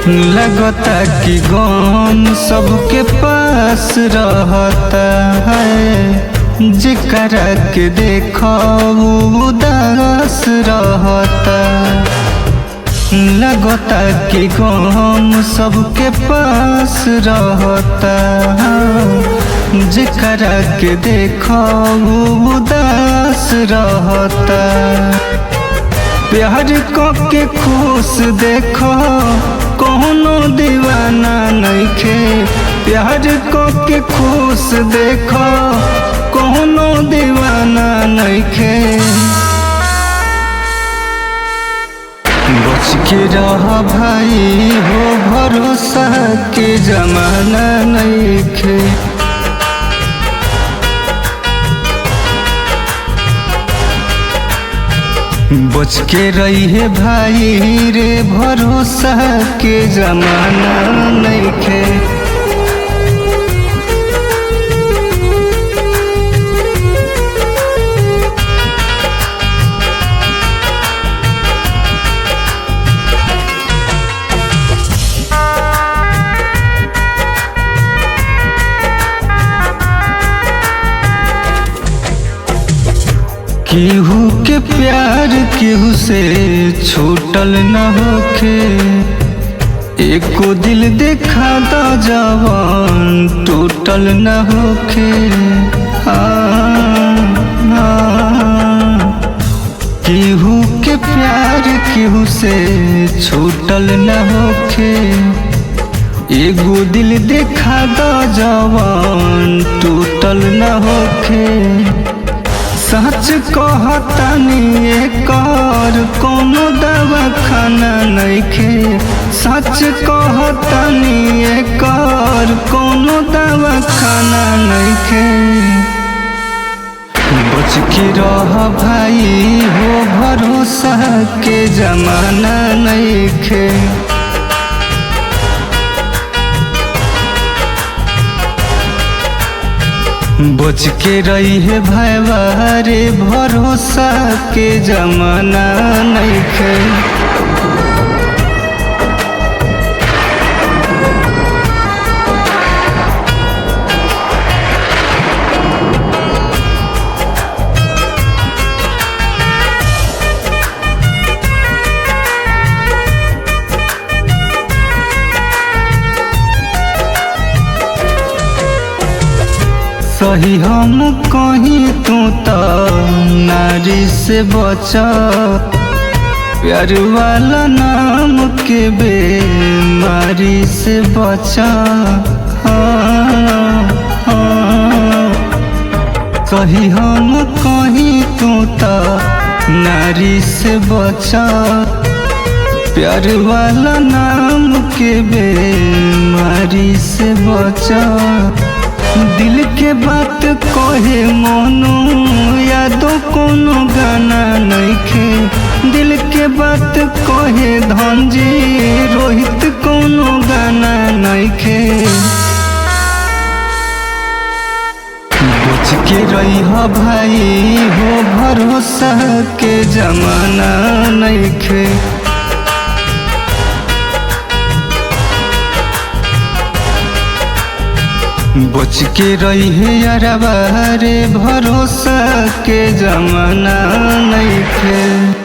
लगता कि गम सबके पास रहता है, जेकरा के देखो उदास रहता। लगता कि गम सबके पास रहता है, जेकरा के देखो उदास रहता। प्यार के खुश देखो कोनो दीवाना नइखे, प्यार के खुश देखो कोनो दीवाना नइखे। बच के रह भाई हो, भरोसा के जमाना नइखे। बच के रही है भाई रे, भरोसा के जमाना नइखे। केहू के प्यार केहू से छूटल न होखे, एको दिल देखा दा जवान टूटल न होखे। केहू के प्यार केहू से छूटल न होखे, एगो दिल देखा दा जवान टूटल न होखे। सच कहतानी एकर कोनो दवाखाना नइखे, सच कहतानी एकर कोनो दवाखाना नइखे। बच के रह भाई हो, भरोसा के जमाना नइखे। बच के रही है भैया रे, भरोसा के जमाना नइखे। सही हम कहीं तू तो नारी से बचा, प्यार वाला नाम के बेमारी से बचा। सही हम कहीं तू तो नारी से बचा, प्यार वाला नाम के बेमारी से बचा। दिल के बात कहे मोनू यादो कोनो गाना नइखे, दिल के बात कहे धनजी रोहित कोनो गाना नइखे। बच के रही हो भाई हो, भरोसा के जमाना नइखे। बच के रही है यारबा रे, भरोसा के जमाना नइखे।